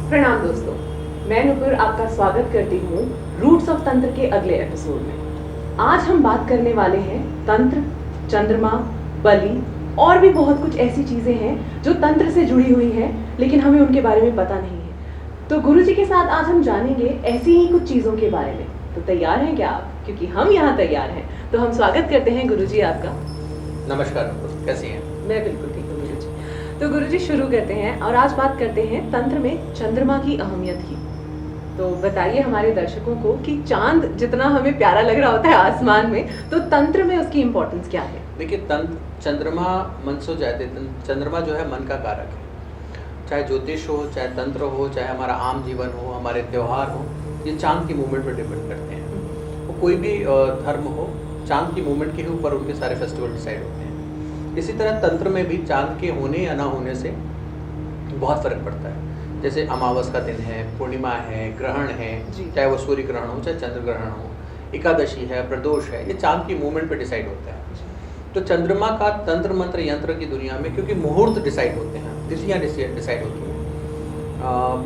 प्रणाम दोस्तों, मैं नुपुर आपका स्वागत करती हूँ रूट्स ऑफ तंत्र के अगले एपिसोड में। आज हम बात करने वाले हैं तंत्र, चंद्रमा, बलि और भी बहुत कुछ ऐसी चीजें हैं जो तंत्र से जुड़ी हुई हैं, लेकिन हमें उनके बारे में पता नहीं है। तो गुरुजी के साथ आज हम जानेंगे ऐसी ही कुछ चीजों के बारे में। तो तैयार हैं क्या आप? क्योंकि हम यहाँ तैयार हैं। तो हम स्वागत करते हैं गुरुजी आपका। नमस्कार नुपुर, कैसी हैं? मैं बिल्कुल ठीक हूँ गुरुजी। तो गुरुजी शुरू करते हैं और आज बात करते हैं तंत्र में चंद्रमा की अहमियत की। तो बताइए हमारे दर्शकों को कि चांद जितना हमें प्यारा लग रहा होता है आसमान में, तो तंत्र में उसकी इम्पोर्टेंस क्या है? देखिए, चंद्रमा मन सो जाते, चंद्रमा जो है मन का कारक है। चाहे ज्योतिष हो, चाहे तंत्र हो, चाहे हमारा आम जीवन हो, हमारे त्यौहार हो, ये चांद की मूवमेंट पर डिपेंड करते हैं। वो कोई भी धर्म हो, चांद की मूवमेंट के ऊपर उनके सारे फेस्टिवल डिसाइड होते हैं। इसी तरह तंत्र में भी चांद के होने या ना होने से बहुत फर्क पड़ता है। जैसे अमावस का दिन है, पूर्णिमा है, ग्रहण है, चाहे वो सूर्य ग्रहण हो, चाहे चंद्र ग्रहण हो, एकादशी है, प्रदोष है, ये चांद की मूवमेंट पे डिसाइड होता है। तो चंद्रमा का तंत्र मंत्र यंत्र की दुनिया में, क्योंकि मुहूर्त डिसाइड होते हैं, तिथियाँ डिसाइड होती हैं,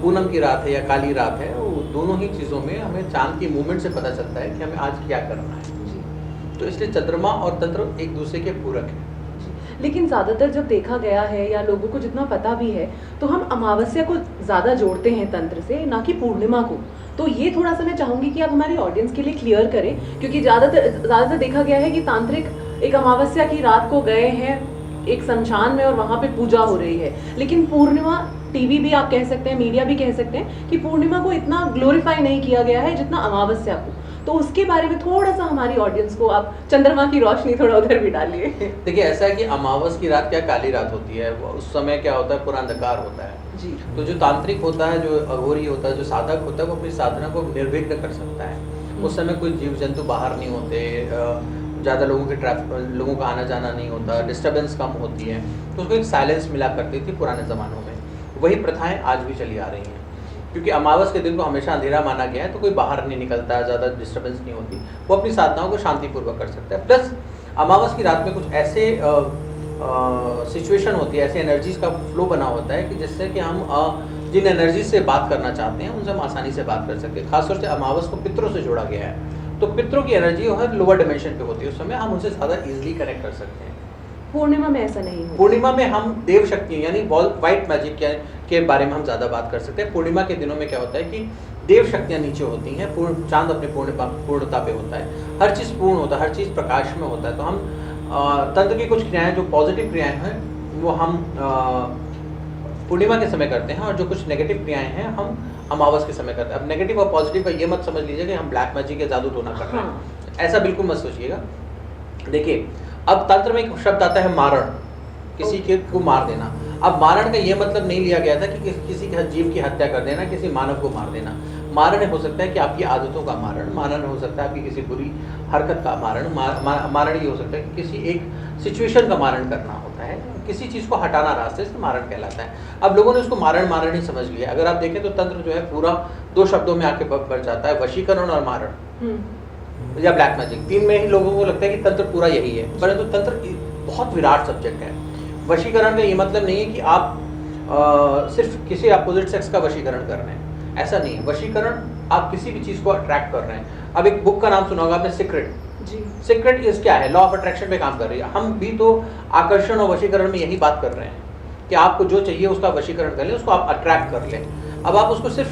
पूनम की रात है या काली रात है, वो दोनों ही चीज़ों में हमें चांद की मूवमेंट से पता चलता है कि हमें आज क्या करना है। तो इसलिए चंद्रमा और तंत्र एक दूसरे के पूरक हैं। लेकिन ज़्यादातर जब देखा गया है या लोगों को जितना पता भी है, तो हम अमावस्या को ज़्यादा जोड़ते हैं तंत्र से, ना कि पूर्णिमा को। तो ये थोड़ा सा मैं चाहूँगी कि आप हमारी ऑडियंस के लिए क्लियर करें, क्योंकि ज़्यादातर देखा गया है कि तांत्रिक एक अमावस्या की रात को गए हैं एक शमशान में और वहाँ पे पूजा हो रही है, लेकिन पूर्णिमा, टीवी भी आप कह सकते हैं, मीडिया भी कह सकते हैं कि पूर्णिमा को इतना ग्लोरीफाई नहीं किया गया है जितना अमावस्या को। तो उसके बारे में थोड़ा सा हमारी ऑडियंस को आप चंद्रमा की रोशनी थोड़ा उधर भी डालिए। देखिए, ऐसा है कि अमावस की रात क्या काली रात होती है, उस समय क्या होता है, पूरा अंधकार होता है जी। तो जो तांत्रिक होता है, जो अघोरी होता है, जो साधक होता है, वो अपनी साधना को निर्विघ्न कर सकता है। उस समय कोई जीव जंतु बाहर नहीं होते, ज़्यादा लोगों का आना जाना नहीं होता, डिस्टर्बेंस कम होती है, तो उसको एक साइलेंस मिला करती थी पुराने ज़मानों में। वही प्रथाएं आज भी चली आ रही हैं, क्योंकि अमावस के दिन को हमेशा अंधेरा माना गया है, तो कोई बाहर नहीं निकलता है, ज़्यादा डिस्टर्बेंस नहीं होती, वो अपनी साधनाओं को शांतिपूर्वक कर सकता है। प्लस अमावस की रात में कुछ ऐसे सिचुएशन होती है, ऐसे एनर्जीज का फ्लो बना होता है कि जिससे कि हम जिन एनर्जी से बात करना चाहते हैं उनसे हम आसानी से बात कर सकते हैं। खासतौर से अमावस को पितरों से जोड़ा गया है, तो पितरों की एनर्जी हर लोअर डिमेंशन पे होती है, उस समय हम उनसे ज़्यादा ईजिली कनेक्ट कर सकते हैं। पूर्णिमा में ऐसा नहीं होता। पूर्णिमा में हम देव शक्ति यानी वाइट मैजिक के बारे में हम ज़्यादा बात कर सकते हैं। पूर्णिमा के दिनों में क्या होता है कि देव शक्तियाँ नीचे होती हैं, चांद अपने पूर्णता पे होता है, हर चीज़ पूर्ण होता है, हर चीज़ प्रकाश में होता है। तो हम तंत्र की कुछ क्रियाएं, जो पॉजिटिव क्रियाएं हैं, वो हम पूर्णिमा के समय करते हैं, और जो कुछ नेगेटिव क्रियाएं हैं हम अमावस के समय करते हैं। अब नेगेटिव और पॉजिटिव का ये मत समझ लीजिए कि हम ब्लैक मैजिक या जादू टोना कर रहे हैं, ऐसा बिल्कुल मत सोचिएगा। देखिए, अब तंत्र में एक शब्द आता है मारण, किसी के को मार देना। अब मारण का ये मतलब नहीं लिया गया था कि किसी के जीव की हत्या कर देना, किसी मानव को मार देना। मारण हो सकता है कि आपकी आदतों का मारण हो सकता है, आपकी किसी बुरी हरकत का मारण ये हो सकता है कि किसी एक सिचुएशन का मारण करना होता है, किसी चीज़ को हटाना रास्ते से मारण कहलाता है। अब लोगों ने उसको मारण ही समझ लिया। अगर आप देखें तो तंत्र जो है पूरा 2 शब्दों में आके बढ़ जाता है, वशीकरण और मारण या ब्लैक मैजिक। 3 में ही लोगों को लगता है कि तंत्र पूरा यही है, परंतु तंत्र बहुत विराट सब्जेक्ट है। वशीकरण का ये मतलब नहीं है कि आप सिर्फ किसी अपोजिट सेक्स का वशीकरण कर रहे हैं, ऐसा नहीं है। वशीकरण आप किसी भी चीज़ को अट्रैक्ट कर रहे हैं। अब एक बुक का नाम सुना होगा आपने, सीक्रेट। सीक्रेट इज क्या है? लॉ ऑफ अट्रैक्शन पे काम कर रही है। हम भी तो आकर्षण और वशीकरण में यही बात कर रहे हैं कि आपको जो चाहिए उसका वशीकरण कर लें, उसको आप अट्रैक्ट कर लें। अब आप उसको सिर्फ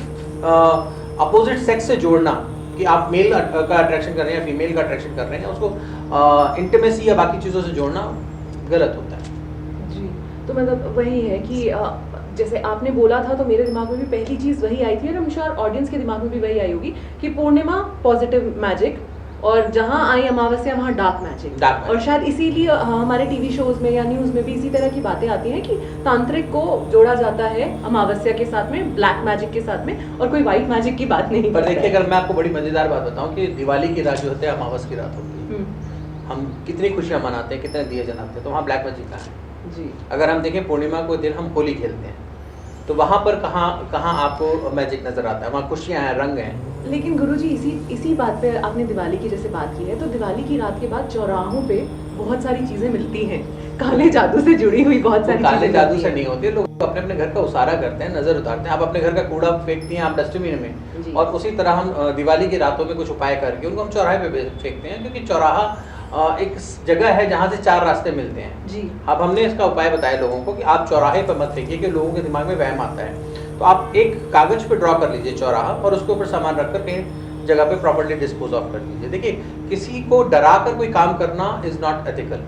अपोजिट सेक्स से जोड़ना कि आप मेल का अट्रैक्शन कर रहे हैं या फीमेल का अट्रैक्शन कर रहे हैं, उसको इंटीमेसी या बाकी चीज़ों से जोड़ना गलत होता है। जी, तो मतलब वही है कि जैसे आपने बोला था, तो मेरे दिमाग में भी पहली चीज़ वही आई थी, और I'm sure ऑडियंस के दिमाग में भी वही आई होगी कि पूर्णिमा पॉजिटिव मैजिक, और जहाँ आई अमावस्या वहाँ डार्क मैजिक। Dark magic। और शायद इसीलिए हमारे टीवी शोज में या न्यूज में भी इसी तरह की बातें आती हैं कि तांत्रिक को जोड़ा जाता है अमावस्या के साथ में, ब्लैक मैजिक के साथ में, और कोई व्हाइट मैजिक की बात नहीं पर करता देखिए, है। अगर मैं आपको बड़ी मजेदार बात बताऊं कि दिवाली की रात जो होती है अमावस की रात होती है, हम कितनी खुशियां मनाते हैं, कितने दिए जलाते हैं, तो वहाँ ब्लैक मैजिक कहाँ है? जी। अगर हम देखें पूर्णिमा को दिन हम होली खेलते हैं, तो वहाँ पर कहाँ कहाँ आपको मैजिक नजर आता है? वहाँ खुशियाँ हैं, रंग हैं। लेकिन गुरुजी इसी बात पे आपने दिवाली की जैसे बात की है, तो दिवाली की रात के बाद चौराहों पे बहुत सारी चीजें मिलती हैं, काले जादू से जुड़ी हुई बहुत सारी काले चीजें जादू मिलती से हैं। नहीं होती है, लोग अपने अपने घर का उसारा करते हैं, नजर उतारते हैं। आप अपने घर का कूड़ा फेंकती हैं आप डस्टबिन जी। में, और उसी तरह हम दिवाली की रातों में कुछ उपाय करके उनको हम चौराहे पे फेंकते हैं, क्योंकि चौराहा एक जगह है जहाँ से 4 रास्ते मिलते हैं। जी। अब हमने इसका उपाय बताया लोगों को कि आप चौराहे पर मत फेंकिए, कि लोगों के दिमाग में वहम आता है। तो आप एक कागज पे ड्रॉ कर लीजिए चौराहा, और उसके ऊपर सामान रखकर कहीं जगह पे प्रॉपर्ली डिस्पोज ऑफ कर दीजिए। देखिए, किसी को डरा कर कोई काम करना इज नॉट एथिकल।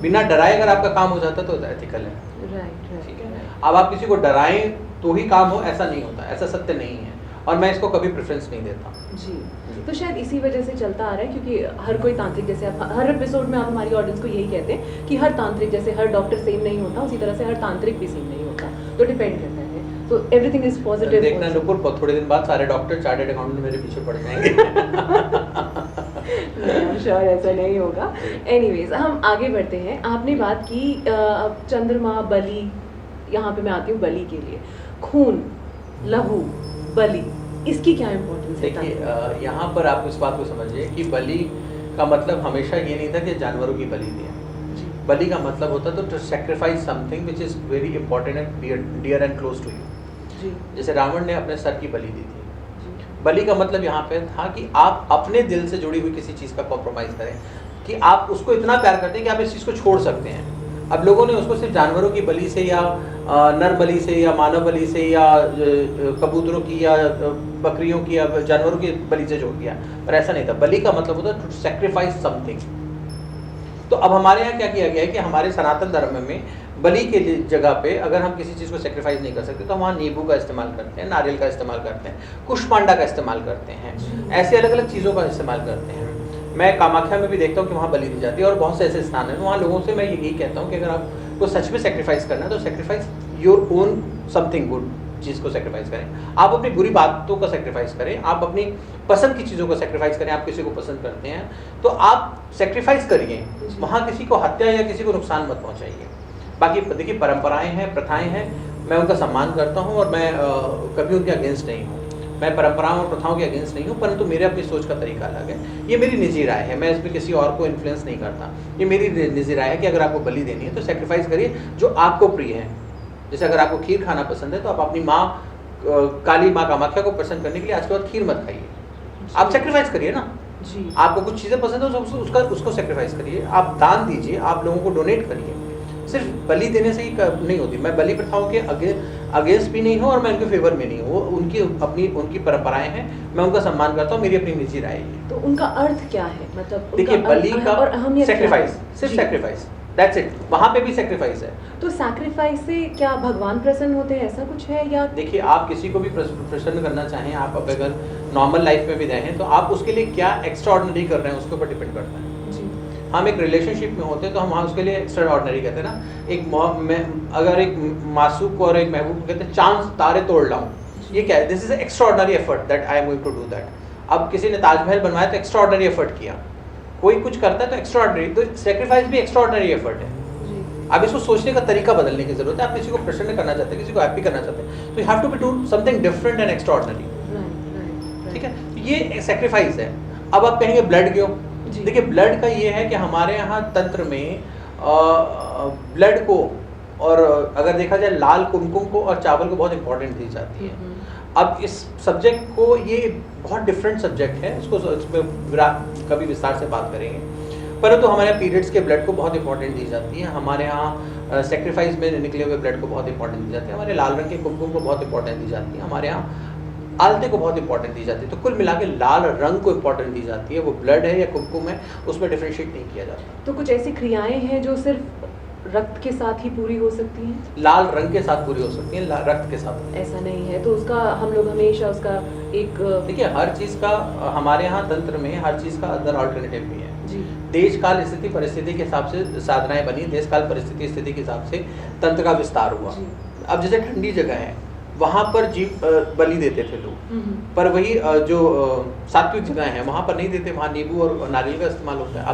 बिना डराए अगर आपका काम हो जाता तो एथिकल है। राइट। ठीक है। अब आप किसी को डराएं तो ही काम हो, ऐसा नहीं होता, ऐसा सत्य नहीं है, और मैं इसको कभी प्रेफरेंस नहीं देता। जी। तो शायद इसी वजह से चलता आ रहा है, क्योंकि हर कोई तांत्रिक, जैसे आप हर एपिसोड में आप हमारी ऑडियंस को यही कहते हैं कि हर तांत्रिक, जैसे हर डॉक्टर सेम नहीं होता, उसी तरह से हर तांत्रिक भी सेम नहीं होता, तो डिपेंड करता है। तो एवरीथिंग इज पॉजिटिव। देखना नुपुर, थोड़े दिन बाद सारे डॉक्टर चार्टर्ड अकाउंटेंट मेरे पीछे पड़ जाएंगे। आई एम श्योर ऐसा नहीं होगा। एनीवेज, हम आगे बढ़ते हैं। आपने बात की चंद्रमा, बलि, यहाँ पे मैं आती हूँ बलि के लिए। खून, लहू, बलि, इसकी क्या इम्पोर्टेंस है? देखिए, यहाँ पर आप इस बात को समझिए कि बलि का मतलब हमेशा ये नहीं था कि जानवरों की बलि दें। बलि का मतलब होता है to sacrifice something which is very important and dear and close to you. जैसे रावण ने अपने सर की बलि दी थी। बलि का मतलब यहाँ पे था कि आप अपने दिल से जुड़ी हुई किसी चीज़ का कॉम्प्रोमाइज़ करें, कि आप उसको इतना प्यार करते हैं कि आप इस चीज़ को छोड़ सकते हैं। अब लोगों ने उसको सिर्फ जानवरों की बलि से, या नर बलि से, या मानव बलि से, या कबूतरों की, या बकरियों की, या जानवरों की बलि से जोड़ दिया, पर ऐसा नहीं था। बलि का मतलब होता है टू सैक्रिफाइस समथिंग। तो अब हमारे यहाँ क्या किया गया है कि हमारे सनातन धर्म में बलि के जगह पे अगर हम किसी चीज़ को सेक्रीफाइस नहीं कर सकते तो हम वहाँ नींबू का इस्तेमाल करते हैं, नारियल का इस्तेमाल करते हैं, कुशपांडा का इस्तेमाल करते हैं, ऐसे अलग अलग चीज़ों का इस्तेमाल करते हैं। मैं कामाख्या में भी देखता हूँ कि वहाँ बलि दी जाती है, और बहुत से ऐसे स्थान हैं वहाँ लोगों से मैं यही कहता हूँ कि अगर आपको सच में सेक्रीफाइस करना है तो sacrifice your own something good चीज़ को सेक्रीफाइस करें। आप अपनी बुरी बातों का सेक्रीफाइस करें, आप अपनी पसंद की चीज़ों को सेक्रीफाइस करें। आप किसी को पसंद करते हैं तो आप सेक्रीफाइस करिए, वहाँ किसी को हत्या या किसी को नुकसान मत पहुँचाइए। बाकी देखिए, परंपराएं हैं, प्रथाएं हैं, मैं उनका सम्मान करता हूँ, और मैं कभी उनके अगेंस्ट नहीं हूँ। मैं परंपराओं और प्रथाओं के अगेंस्ट नहीं हूँ, परंतु मेरे अपनी सोच का तरीका अलग है। ये मेरी निजी राय है, मैं इसमें किसी और को इन्फ्लुएंस नहीं करता। ये मेरी निजी राय है कि अगर आपको बलि देनी है तो सेक्रीफाइस करिए जो आपको प्रिय है। जैसे अगर आपको खीर खाना पसंद है तो आप अपनी माँ काली माँ कामाख्या को पसंद करने के लिए आज के बाद खीर मत खाइए, आप सेक्रीफाइस करिए ना। जी। आपको कुछ चीज़ें पसंद है उसको सेक्रीफाइस करिए, आप दान दीजिए, आप लोगों को डोनेट करिए। सिर्फ बलि देने से ही नहीं होती। मैं बलि प्रथाओं के अगेंस्ट भी नहीं हूँ और मैं उनके फेवर में नहीं हूँ। उनकी परंपराएं हैं, मैं उनका सम्मान करता हूँ, मेरी अपनी निजी राय है। तो उनका अर्थ क्या है? मतलब देखिए, बलि का सेक्रीफाइस, सिर्फ जी। Sacrifice, that's it. वहाँ पे भी सेक्रीफाइस है। तो सैक्रिफाइस से क्या भगवान प्रसन्न होते हैं, ऐसा कुछ है? या देखिए, आप किसी को भी प्रसन्न करना चाहें, आप अगर नॉर्मल लाइफ में भी रहें तो आप उसके लिए क्या एक्स्ट्रा ऑर्डिनरी कर रहे हैं उसके ऊपर डिपेंड करता है। हम एक रिलेशनशिप में होते हैं तो हम वहाँ उसके लिए एक्स्ट्रा ऑर्डिनरी कहते हैं ना। अगर एक मासूक और एक महबूब को कहते हैं चांद तारे तोड़ लाऊं, ये क्या है? This is extraordinary effort that I am going to do that. अब किसी ने ताजमहल बनवाया तो एक्स्ट्रा ऑर्डिनरी एफर्ट किया, कोई कुछ करता है तो एक्स्ट्रा ऑर्डिनरी, तो सेक्रीफाइस भी एक्स्ट्रा ऑर्डिनरी एफर्ट है। अब इसको सोचने का तरीका बदलने की जरूरत है। आप किसी को प्रसन्न करना चाहते हैं, किसी को हैप्पी करना चाहते हैं, तो you have to be do something different and extraordinary. ठीक है, ये सेक्रीफाइस है। अब आप कहेंगे ब्लड क्यों? देखिए, ब्लड का ये है कि हमारे यहाँ तंत्र में ब्लड को, और अगर देखा जाए लाल कुमकुम को और चावल को बहुत इंपॉर्टेंट दी जाती है। अब इस सब्जेक्ट को, ये बहुत डिफरेंट सब्जेक्ट है, इसको कभी विस्तार से बात करेंगे, परंतु हमारे यहाँ पीरियड्स के ब्लड को बहुत इंपॉर्टेंट दी जाती है। हमारे यहाँ सेक्रीफाइस में निकले हुए ब्लड को बहुत इंपॉर्टेंट दी जाती है। हमारे लाल रंग के कुमकुम को बहुत इंपॉर्टेंट दी जाती है। हमारे यहाँ आलते को बहुत इंपॉर्टेंट दी जाती है। तो कुल मिला के लाल रंग को इंपॉर्टेंट दी जाती है। वो ब्लड है या कुमकुम है, उसमें डिफरेंशिएट नहीं किया जाता। तो कुछ ऐसी क्रियाएं हैं जो सिर्फ रक्त के साथ ही पूरी हो सकती हैं? लाल रंग के साथ पूरी हो सकती है, रक्त के साथ नहीं। ऐसा नहीं है तो उसका हम लोग हमेशा उसका एक देखिए हर चीज़ का हमारे यहाँ तंत्र में हर चीज़ का अदर ऑल्टरनेटिव भी है। जी देश काल स्थिति परिस्थिति के हिसाब से साधनाएं बनी, देश काल परिस्थिति स्थिति के हिसाब से तंत्र का विस्तार हुआ। जी। अब जैसे ठंडी जगह है वहाँ पर जीव बलि देते थे लोग, पर वही जो सात्विक जगह है वहाँ पर नहीं देते, वहाँ नींबू और नारियल का इस्तेमाल होता है।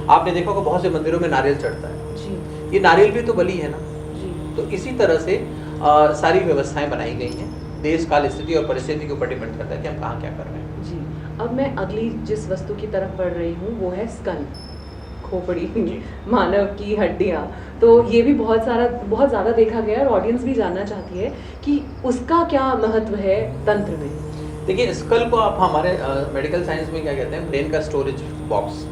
आपने देखा होगा बहुत से मंदिरों में नारियल चढ़ता है, जी ये नारियल भी तो बलि है ना। जी तो इसी तरह से सारी व्यवस्थाएं बनाई गई हैं, देश काल स्थिति और परिस्थिति के ऊपर डिपेंड करता है कि हम कहाँ क्या कर रहे हैं। जी। अब मैं अगली जिस वस्तु की तरफ बढ़ रही हूँ वो है स्कल, खोपड़ी, मानव की हड्डियाँ। तो ये भी बहुत ज़्यादा देखा गया है और ऑडियंस भी जानना चाहती है कि उसका क्या महत्व है तंत्र में। देखिए स्कल को आप हमारे मेडिकल साइंस में क्या कहते हैं, ब्रेन का स्टोरेज बॉक्स,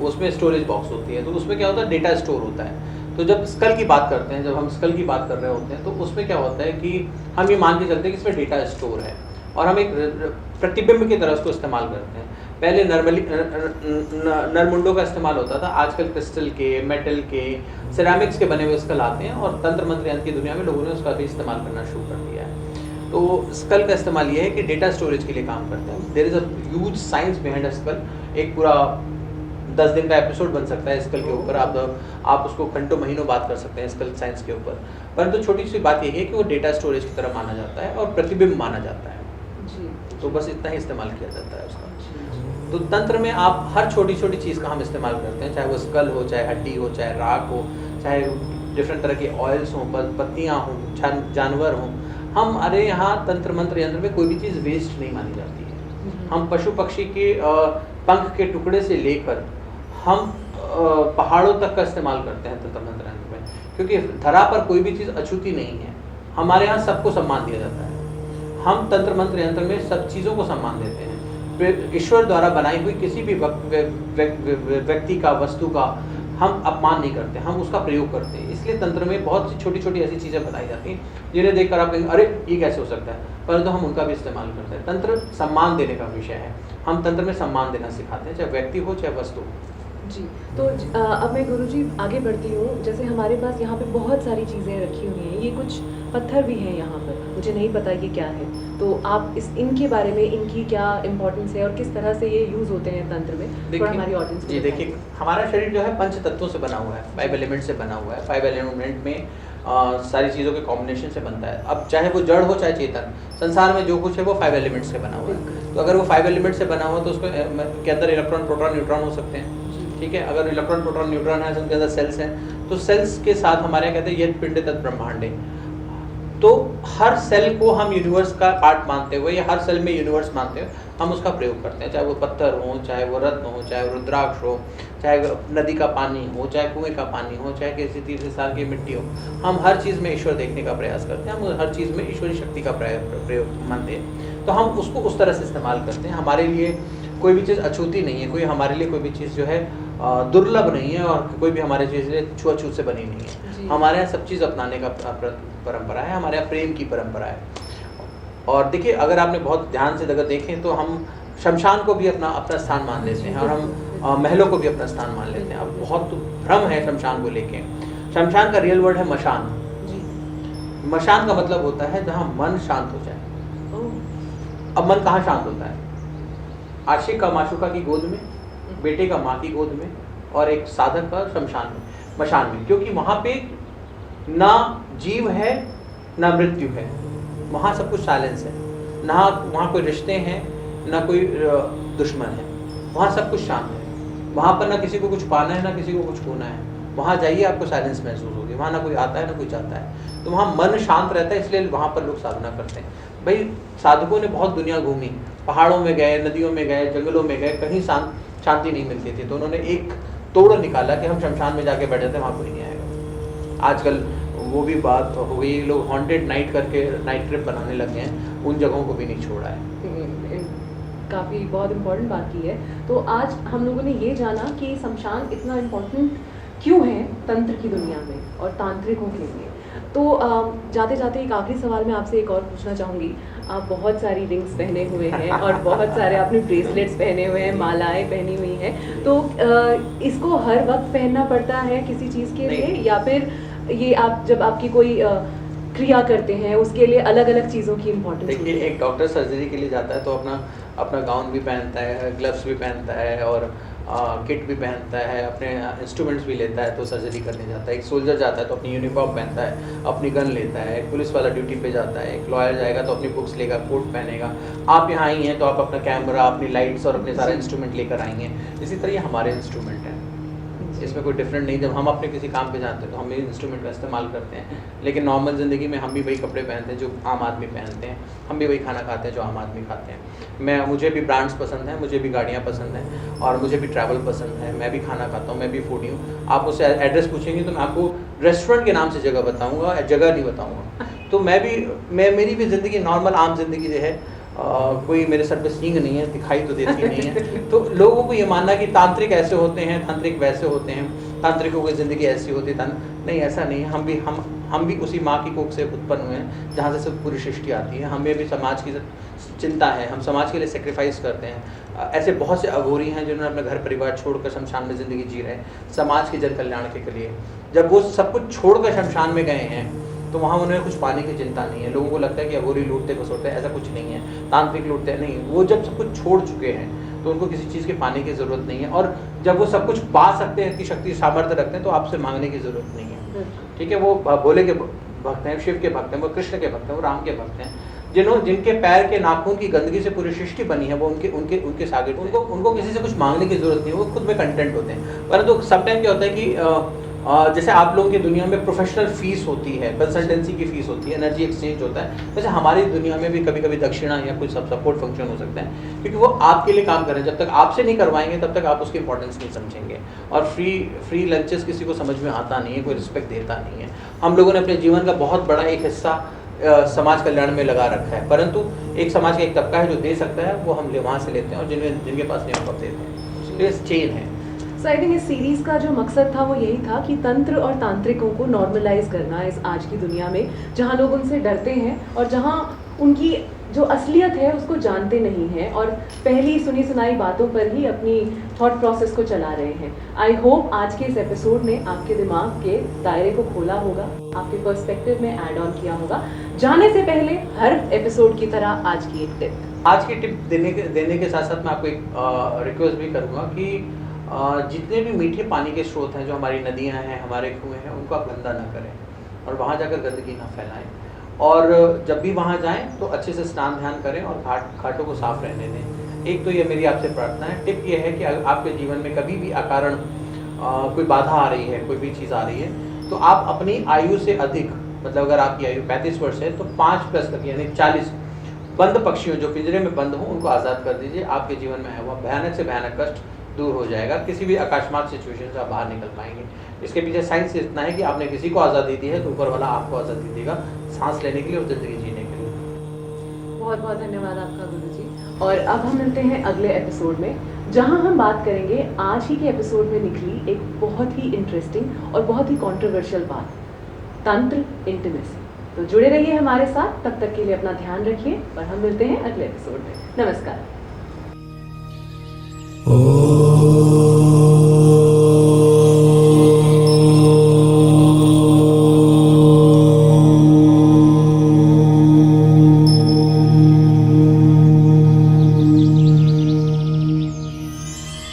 उसमें स्टोरेज बॉक्स होती है। तो उसमें क्या होता है, डेटा स्टोर होता है। तो जब स्कल की बात करते हैं, जब हम स्कल की बात कर रहे होते हैं तो उसमें क्या होता है कि हम ये मान के चलते हैं कि इसमें डेटा स्टोर है और हम एक प्रतिबिंब की तरह उसको इस्तेमाल करते हैं। पहले नरमुंडों का इस्तेमाल होता था, आजकल क्रिस्टल के, मेटल के, सिरेमिक्स के बने हुए स्कल आते हैं और तंत्र मंत्र यंत्र की दुनिया में लोगों ने उसका भी इस्तेमाल करना शुरू कर दिया है। तो स्कल का इस्तेमाल ये है कि डेटा स्टोरेज के लिए काम करते हैं। There is a huge science behind a skull. एक पूरा 10 दिन का एपिसोड बन सकता है स्कल के ऊपर, आप उसको घंटों महीनों बात कर सकते हैं स्कल साइंस के ऊपर। परंतु छोटी सी बात यही है कि वो डेटा स्टोरेज की तरह माना जाता है और प्रतिबिंब माना जाता है जी। तो बस इतना ही इस्तेमाल किया जाता है उसका। तो तंत्र में आप हर छोटी छोटी चीज़ का हम इस्तेमाल करते हैं, चाहे वो स्कल हो, चाहे हड्डी हो, चाहे राख हो, चाहे डिफरेंट तरह के ऑयल्स हों, पत्तियाँ हों, जानवर हों। हमारे यहाँ तंत्र मंत्र यंत्र में कोई भी चीज़ वेस्ट नहीं मानी जाती है। हम पशु पक्षी के पंख के टुकड़े से लेकर हम पहाड़ों तक का इस्तेमाल करते हैं तंत्र मंत्र यंत्र में, क्योंकि धरा पर कोई भी चीज़ अछूती नहीं है। हमारे यहाँ सबको सम्मान दिया जाता है। हम तंत्र मंत्र यंत्र में सब चीज़ों को सम्मान देते हैं। ईश्वर द्वारा बनाई हुई किसी भी व्यक्ति का, वस्तु का हम अपमान नहीं करते, हम उसका प्रयोग करते हैं। इसलिए तंत्र में बहुत सी छोटी छोटी ऐसी चीज़ें बताई जाती हैं जिन्हें देखकर आप कहेंगे अरे ये कैसे हो सकता है, परंतु हम उनका भी इस्तेमाल करते हैं। तंत्र सम्मान देने का विषय है। हम तंत्र में सम्मान देना सिखाते हैं, चाहे व्यक्ति हो चाहे वस्तु हो। जी। तो अब मैं गुरुजी आगे बढ़ती हूँ। जैसे हमारे पास यहाँ पे बहुत सारी चीज़ें रखी हुई हैं, ये कुछ पत्थर भी हैं यहाँ पर, मुझे नहीं पता ये क्या है, तो आप इनके बारे में, इनकी क्या इम्पोर्टेंस है और किस तरह से ये यूज़ होते हैं तंत्र में, थोड़ा हमारी ऑडियंस जी देखिए, हमारा शरीर जो है पंच तत्वों से बना हुआ है, 5 एलिमेंट से बना हुआ है। 5 एलिमेंट में सारी चीज़ों के कॉम्बिनेशन से बनता है। अब चाहे वो जड़ हो चाहे चेतन, संसार में जो कुछ है वो 5 एलिमेंट से बना हुआ है। तो अगर वो 5 एलिमेंट से बना हुआ तो उसके अंदर इलेक्ट्रॉन, प्रोटॉन, न्यूट्रॉन हो सकते हैं। ठीक है, अगर इलेक्ट्रॉन, प्रोटॉन, न्यूट्रॉन है, उनके अंदर सेल्स हैं, तो सेल्स के साथ हमारे कहते हैं यद पिंड तत् ब्रह्मांडे। तो हर सेल को हम यूनिवर्स का पार्ट मानते हुए या हर सेल में यूनिवर्स मानते हुए हम उसका प्रयोग करते हैं। चाहे वो पत्थर हो, चाहे वो रत्न हो, चाहे वो रुद्राक्ष हो, चाहे नदी का पानी हो, चाहे कुएं का पानी हो, चाहे किसी तीसरे साल की मिट्टी हो, हम हर चीज़ में ईश्वर देखने का प्रयास करते हैं। हम हर चीज़ में ईश्वरी शक्ति का प्रयोग मानते हैं, तो हम उसको उस तरह से इस्तेमाल करते हैं। हमारे लिए कोई भी चीज़ अछूती नहीं है, कोई हमारे लिए कोई भी चीज़ जो है दुर्लभ नहीं है और कोई भी हमारे चीज़ छुआछूत से बनी नहीं है। हमारे यहाँ सब चीज़ अपनाने का परंपरा है, हमारे यहाँ प्रेम की परंपरा है। और देखिए, अगर आपने बहुत ध्यान से अगर देखें तो हम शमशान को भी अपना स्थान मान लेते हैं और हम महलों को भी अपना स्थान मान लेते हैं। अब बहुत भ्रम है शमशान को लेके। शमशान का रियल वर्ड है मशान। मशान का मतलब होता है जहाँ मन शांत हो जाए। अब मन कहाँ शांत होता है? आशिक का माशुका की गोद में, बेटे का माँ की गोद में, और एक साधक का शमशान में, मशान में, क्योंकि वहाँ पे ना जीव है ना मृत्यु है, वहाँ सब कुछ साइलेंस है। ना वहाँ कोई रिश्ते हैं ना कोई दुश्मन है, वहाँ सब कुछ शांत है। वहाँ पर ना किसी को कुछ पाना है ना किसी को कुछ खोना है। वहाँ जाइए आपको साइलेंस महसूस होगी। वहाँ ना कोई आता है ना कोई जाता है, तो वहाँ मन शांत रहता है। इसलिए वहाँ पर लोग साधना करते हैं। भाई साधकों ने बहुत दुनिया घूमी, पहाड़ों में गए, नदियों में गए, जंगलों में गए, कहीं शांति नहीं मिलती थी, तो उन्होंने एक तोड़ निकाला कि हम शमशान में जाके बैठे थे, वहाँ कोई नहीं आएगा। आजकल वो भी बात हो गई, लोग हॉन्टेड नाइट करके नाइट ट्रिप बनाने लगे हैं, उन जगहों को भी नहीं छोड़ा है। काफ़ी बहुत इम्पोर्टेंट बात की है। तो आज हम लोगों ने ये जाना कि शमशान इतना इम्पोर्टेंट क्यों है तंत्र की दुनिया में और तांत्रिकों के लिए। तो जाते जाते एक आखिरी सवाल मैं आपसे एक और पूछना चाहूँगी। आप बहुत सारी रिंग्स पहने हुए हैं और बहुत सारे आपने ब्रेसलेट्स पहने हुए हैं, मालाएं पहनी हुई हैं, तो इसको हर वक्त पहनना पड़ता है किसी चीज़ के लिए, नहीं। या फिर ये आप जब आपकी कोई क्रिया करते हैं उसके लिए अलग अलग चीज़ों की इम्पोर्टेंस होती देखिए, है? एक डॉक्टर सर्जरी के लिए जाता है तो अपना अपना गाउन भी पहनता है, ग्लव्स भी पहनता है और किट भी पहनता है, अपने इंस्ट्रूमेंट्स भी लेता है तो सर्जरी करने जाता है। एक सोल्जर जाता है तो अपनी यूनिफॉर्म पहनता है, अपनी गन लेता है। एक पुलिस वाला ड्यूटी पे जाता है, एक लॉयर जाएगा तो अपनी बुक्स लेगा, कोट पहनेगा। आप यहाँ आई हैं तो आप अपना कैमरा, अपनी लाइट्स और अपने सारे इंस्ट्रूमेंट लेकर आई हैं। इसी तरह ये हमारे इंस्ट्रूमेंट हैं, इसमें कोई डिफरेंट नहीं। जब हम अपने किसी काम पे जाते हैं तो हम भी इंस्ट्रूमेंट का इस्तेमाल करते हैं, लेकिन नॉर्मल ज़िंदगी में हम भी वही कपड़े पहनते हैं जो आम आदमी पहनते हैं, हम भी वही खाना खाते हैं जो आम आदमी खाते हैं। मुझे भी ब्रांड्स पसंद हैं, मुझे भी गाड़ियाँ पसंद हैं और मुझे भी ट्रैवल पसंद है। मैं भी खाना खाता हूँ, मैं भी फूडी हूँ। आप मुझसे एड्रेस पूछेंगे तो मैं आपको रेस्टोरेंट के नाम से जगह बताऊँगा, जगह नहीं बताऊँगा। तो मेरी भी ज़िंदगी नॉर्मल आम जिंदगी जो है, कोई मेरे सर पे सींग नहीं है, दिखाई तो देती नहीं है। तो लोगों को ये मानना कि तांत्रिक ऐसे होते हैं, तांत्रिक वैसे होते हैं, तांत्रिकों की ज़िंदगी ऐसी होती है, नहीं, ऐसा नहीं है। हम भी उसी माँ की कोख से उत्पन्न हुए हैं जहाँ से सब पूरी सृष्टि आती है। हमें भी समाज की चिंता है, हम समाज के लिए सेक्रीफाइस करते हैं। ऐसे बहुत से अघोरी हैं जिन्होंने अपने घर परिवार छोड़कर शमशान में ज़िंदगी जी रहे हैं समाज के जन कल्याण के लिए। जब वो सब कुछ छोड़कर शमशान में गए हैं तो वहाँ उन्हें कुछ पाने की चिंता नहीं है। लोगों को लगता है कि अघोरी लूटते खसोटते, ऐसा कुछ नहीं है। तांत्रिक लूटते नहीं, वो जब सब कुछ छोड़ चुके हैं तो उनको किसी चीज़ के पाने की ज़रूरत नहीं है। और जब वो सब कुछ पा सकते हैं, इतनी शक्ति सामर्थ्य रखते हैं, तो आपसे मांगने की ज़रूरत नहीं है। ठीक है, वो भोले के भक्त हैं, शिव के भक्त हैं, वो कृष्ण के भक्त हैं, वो राम के भक्त हैं। जिनके पैर के नाखून की गंदगी से पूरी सृष्टि बनी है, वो उनके सागिर, उनको किसी से कुछ मांगने की जरूरत नहीं है, वो खुद में कंटेंट होते हैं। परंतु समटाइम क्या होता है कि जैसे आप लोगों की दुनिया में प्रोफेशनल फीस होती है, कंसल्टेंसी की फीस होती है, एनर्जी एक्सचेंज होता है, वैसे हमारी दुनिया में भी कभी कभी दक्षिणा या कुछ सपोर्ट फंक्शन हो सकता है, क्योंकि वो आपके लिए काम कर रहे हैं। जब तक आपसे नहीं करवाएंगे तब तक आप उसकी इंपॉर्टेंस नहीं समझेंगे। और फ्री लंचेस किसी को समझ में आता नहीं है, कोई रिस्पेक्ट देता नहीं है। हम लोगों ने अपने जीवन का बहुत बड़ा एक हिस्सा समाज कल्याण में लगा रखा है, परंतु एक समाज का एक तबका है जो दे सकता है, वो हम वहाँ से लेते हैं, और जिनके पास नहीं हम देते हैं। तो ये चेन है। सो आई थिंक इस सीरीज़ का जो मकसद था वो यही था कि तंत्र और तांत्रिकों को नॉर्मलाइज करना इस आज की दुनिया में, जहाँ लोग उनसे डरते हैं और जहाँ उनकी जो असलियत है उसको जानते नहीं हैं और पहली सुनी सुनाई बातों पर ही अपनी थॉट प्रोसेस को चला रहे हैं। आई होप आज के इस एपिसोड ने आपके दिमाग के दायरे को खोला होगा, आपके पर्सपेक्टिव में ऐड ऑन किया होगा। जाने से पहले हर एपिसोड की तरह आज की एक टिप। आज की टिप देने के साथ साथ मैं आपको एक रिक्वेस्ट भी करूँगा कि जितने भी मीठे पानी के स्रोत हैं, जो हमारी नदियाँ हैं, हमारे कुएँ हैं, उनको आप गंदा ना करें और वहाँ जाकर गंदगी ना फैलाएं। और जब भी वहाँ जाएं तो अच्छे से स्नान ध्यान करें और घाटों को साफ रहने दें। एक तो ये मेरी आपसे प्रार्थना है। टिप ये है कि आपके जीवन में कभी भी अकारण कोई बाधा आ रही है, कोई भी चीज़ आ रही है, तो आप अपनी आयु से अधिक, मतलब अगर आपकी आयु 35 वर्ष है तो 5+ तक यानी 40 बंद पक्षियों जो पिंजरे में बंद हों उनको आज़ाद कर दीजिए। आपके जीवन में है वह भयानक से भयानक कष्ट दूर हो जाएगा। किसी भी अकस्मात सिचुएशन से आप बाहर निकल पाएंगे। इसके पीछे साइंस इतना है कि आपने किसी को आज़ादी दी है तो ऊपर वाला आपको आज़ादी देगा सांस लेने के लिए और ज़िंदगी जीने के लिए। बहुत बहुत धन्यवाद आपका गुरुजी। और अब हम मिलते हैं अगले एपिसोड में, जहां हम बात करेंगे आज ही के एपिसोड में निकली एक बहुत ही इंटरेस्टिंग और बहुत ही कंट्रोवर्शियल बात, तंत्र इंटीमेसी। तो जुड़े रहिए हमारे साथ, तब तक के लिए अपना ध्यान रखिए और हम मिलते हैं अगले एपिसोड में। नमस्कार।